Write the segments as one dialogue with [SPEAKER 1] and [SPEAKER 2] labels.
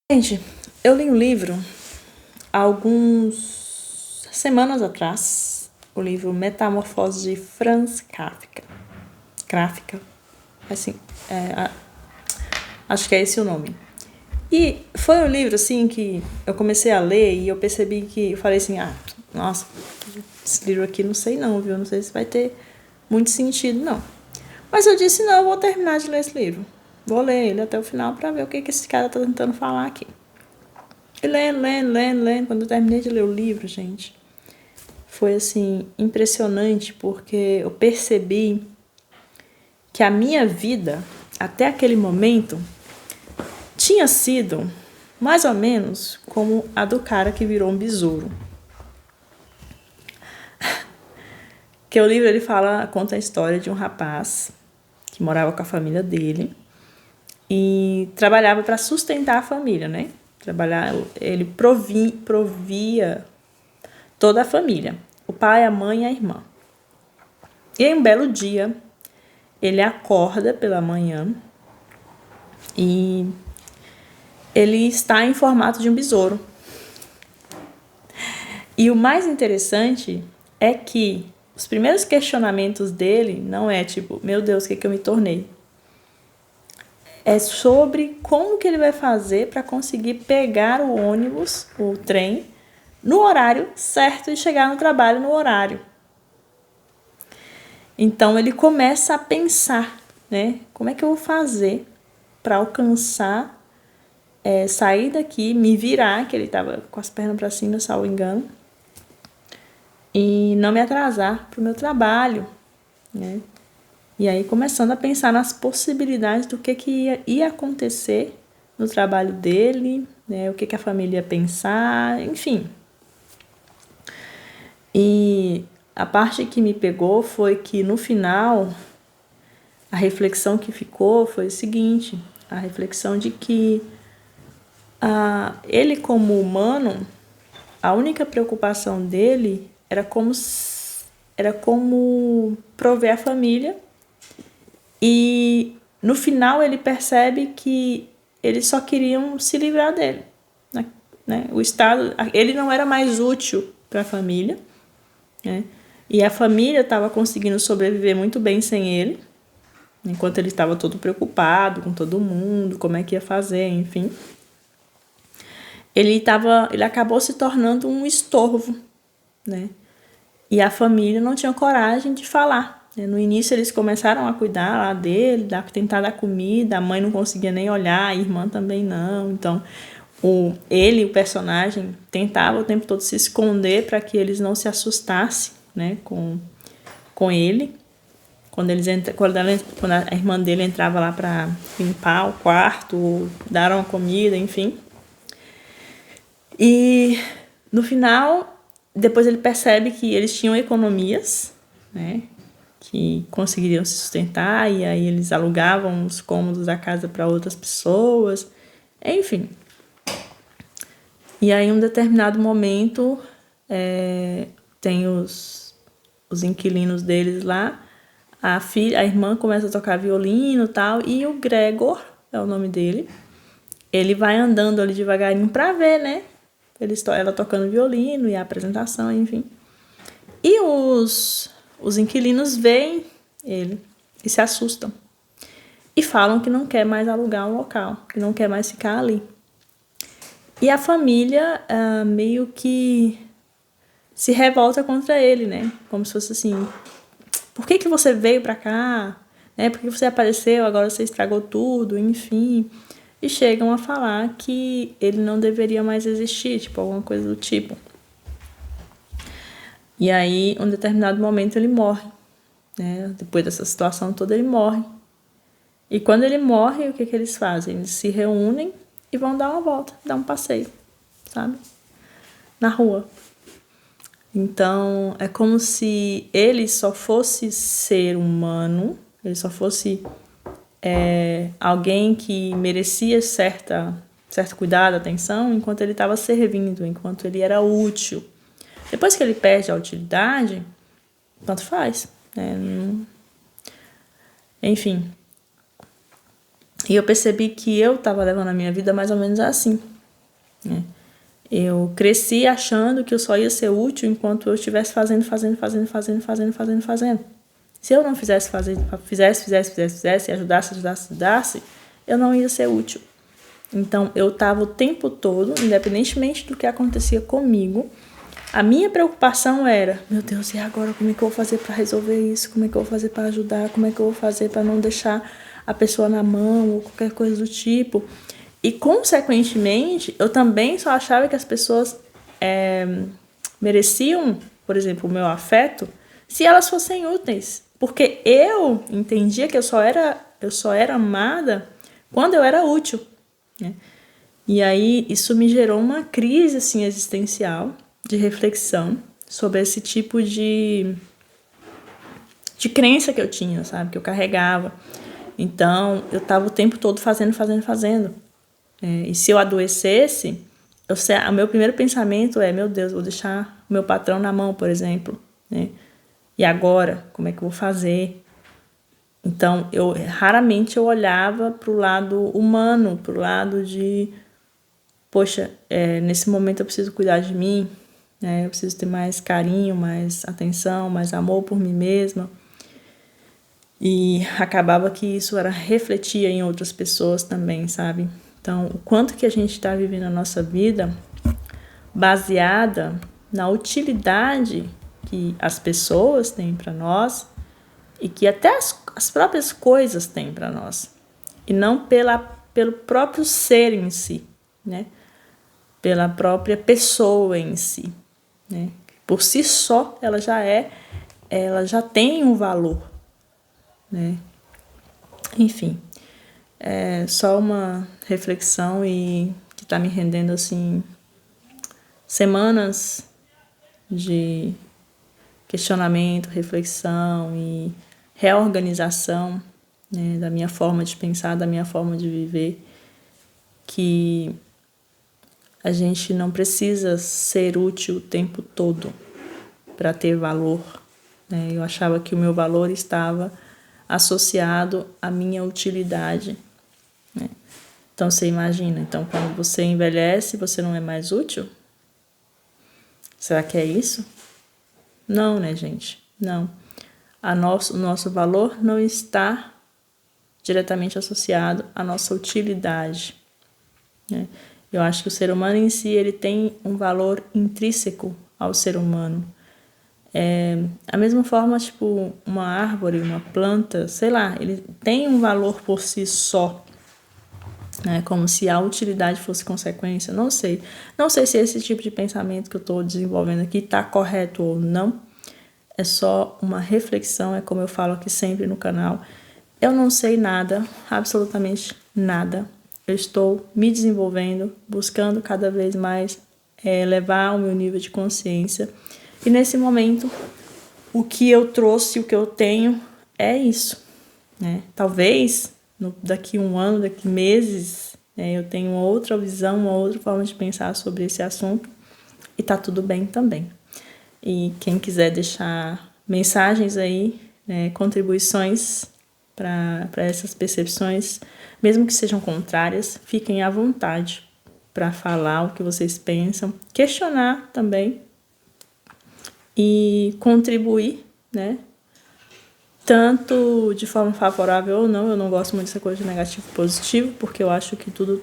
[SPEAKER 1] Gente, eu li um livro há algumas semanas atrás, o livro Metamorfose de Franz Kafka. Kafka, assim, acho que é esse o nome. E foi um livro, assim, que eu comecei a ler e eu percebi que, eu falei assim, nossa, esse livro aqui não sei não, viu? Não sei se vai ter muito sentido, não. Mas eu disse, não, eu vou terminar de ler esse livro. Vou ler ele até o final pra ver o que esse cara tá tentando falar aqui. E lendo. Quando eu terminei de ler o livro, gente, foi assim, impressionante, porque eu percebi que a minha vida, até aquele momento, tinha sido mais ou menos como a do cara que virou um besouro. Que o livro ele conta a história de um rapaz que morava com a família dele e trabalhava para sustentar a família, né? Ele provia toda a família, o pai, a mãe e a irmã. E aí um belo dia, ele acorda pela manhã e ele está em formato de um besouro. E o mais interessante é que os primeiros questionamentos dele não é tipo, meu Deus, o que eu me tornei? É sobre como que ele vai fazer para conseguir pegar o ônibus, o trem, no horário certo e chegar no trabalho no horário. Então ele começa a pensar, né? Como é que eu vou fazer para alcançar, sair daqui, me virar, que ele estava com as pernas para cima, salvo engano, e não me atrasar para o meu trabalho, né? E aí começando a pensar nas possibilidades do que ia acontecer no trabalho dele, né? O que a família ia pensar, enfim. E a parte que me pegou foi que no final a reflexão que ficou foi o seguinte, a reflexão de que ele como humano, a única preocupação dele era como prover a família. E no final ele percebe que eles só queriam se livrar dele, né? O Estado, ele não era mais útil para a família, né? E a família estava conseguindo sobreviver muito bem sem ele, enquanto ele estava todo preocupado com todo mundo, como é que ia fazer, enfim. Ele acabou se tornando um estorvo, né? E a família não tinha coragem de falar. No início eles começaram a cuidar lá dele, tentar dar comida, a mãe não conseguia nem olhar, a irmã também não. Então o personagem, tentava o tempo todo se esconder para que eles não se assustassem, né, com ele. Quando a irmã dele entrava lá para limpar o quarto, dar uma comida, enfim. E no final, depois ele percebe que eles tinham economias, né, que conseguiriam se sustentar, e aí eles alugavam os cômodos da casa para outras pessoas, enfim. E aí, em um determinado momento, tem os inquilinos deles lá, a irmã começa a tocar violino e tal, e o Gregor, é o nome dele, ele vai andando ali devagarinho para ver, né? Ela tocando violino e a apresentação, enfim. E os inquilinos veem ele e se assustam. E falam que não quer mais alugar um local, que não quer mais ficar ali. E a família meio que se revolta contra ele, né? Como se fosse assim, por que você veio pra cá? Né? Por que você apareceu? Agora você estragou tudo, enfim. E chegam a falar que ele não deveria mais existir, tipo, alguma coisa do tipo. E aí, em um determinado momento, ele morre, né? Depois dessa situação toda, ele morre. E quando ele morre, o que eles fazem? Eles se reúnem e vão dar uma volta, dar um passeio, sabe? Na rua. Então, é como se ele só fosse ser humano, ele só fosse alguém que merecia certo cuidado, atenção, enquanto ele estava servindo, enquanto ele era útil. Depois que ele perde a utilidade, tanto faz, né? Enfim. E eu percebi que eu estava levando a minha vida mais ou menos assim, né? Eu cresci achando que eu só ia ser útil enquanto eu estivesse fazendo. Se eu não fizesse, e ajudasse, eu não ia ser útil. Então, eu estava o tempo todo, independentemente do que acontecia comigo, a minha preocupação era, meu Deus, e agora como é que eu vou fazer para resolver isso? Como é que eu vou fazer para ajudar? Como é que eu vou fazer para não deixar a pessoa na mão ou qualquer coisa do tipo? E, consequentemente, eu também só achava que as pessoas mereciam, por exemplo, o meu afeto, se elas fossem úteis. Porque eu entendia que eu só era amada quando eu era útil, né? E aí isso me gerou uma crise assim, existencial, de reflexão sobre esse tipo de crença que eu tinha, sabe? Que eu carregava. Então, eu estava o tempo todo fazendo. E se eu adoecesse, o meu primeiro pensamento é, meu Deus, vou deixar o meu patrão na mão, por exemplo, né? E agora, como é que eu vou fazer? Então, raramente eu olhava para o lado humano, para o lado de, poxa, nesse momento eu preciso cuidar de mim, né? Eu preciso ter mais carinho, mais atenção, mais amor por mim mesma. E acabava que isso refletia em outras pessoas também, sabe? Então, o quanto que a gente está vivendo a nossa vida baseada na utilidade que as pessoas têm para nós e que até as próprias coisas têm para nós. E não pelo próprio ser em si, né? Pela própria pessoa em si, né? Por si só, ela já tem um valor, né? Enfim, é só uma reflexão e que está me rendendo assim semanas de questionamento, reflexão e reorganização, né, da minha forma de pensar, da minha forma de viver, que a gente não precisa ser útil o tempo todo para ter valor, né? Eu achava que o meu valor estava associado à minha utilidade, né? Então, você imagina, então, quando você envelhece, você não é mais útil? Será que é isso? Não, né, gente? Não. O nosso valor não está diretamente associado à nossa utilidade, né? Eu acho que o ser humano em si, ele tem um valor intrínseco ao ser humano. A mesma forma, tipo, uma árvore, uma planta, sei lá, ele tem um valor por si só, né? Como se a utilidade fosse consequência. Não sei se esse tipo de pensamento que eu estou desenvolvendo aqui está correto ou não. É só uma reflexão, é como eu falo aqui sempre no canal. Eu não sei nada, absolutamente nada. Eu estou me desenvolvendo, buscando cada vez mais elevar o meu nível de consciência. E nesse momento, o que eu trouxe, o que eu tenho, é isso, né? Talvez daqui um ano, daqui meses, eu tenha uma outra visão, uma outra forma de pensar sobre esse assunto. E tá tudo bem também. E quem quiser deixar mensagens aí, né, contribuições para essas percepções, mesmo que sejam contrárias, fiquem à vontade para falar o que vocês pensam, questionar também e contribuir, né? Tanto de forma favorável ou não. Eu não gosto muito dessa coisa de negativo e positivo, porque eu acho que tudo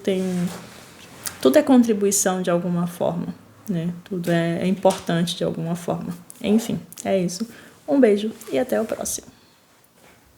[SPEAKER 1] é contribuição de alguma forma, né? Tudo é importante de alguma forma. Enfim, é isso. Um beijo e até o próximo.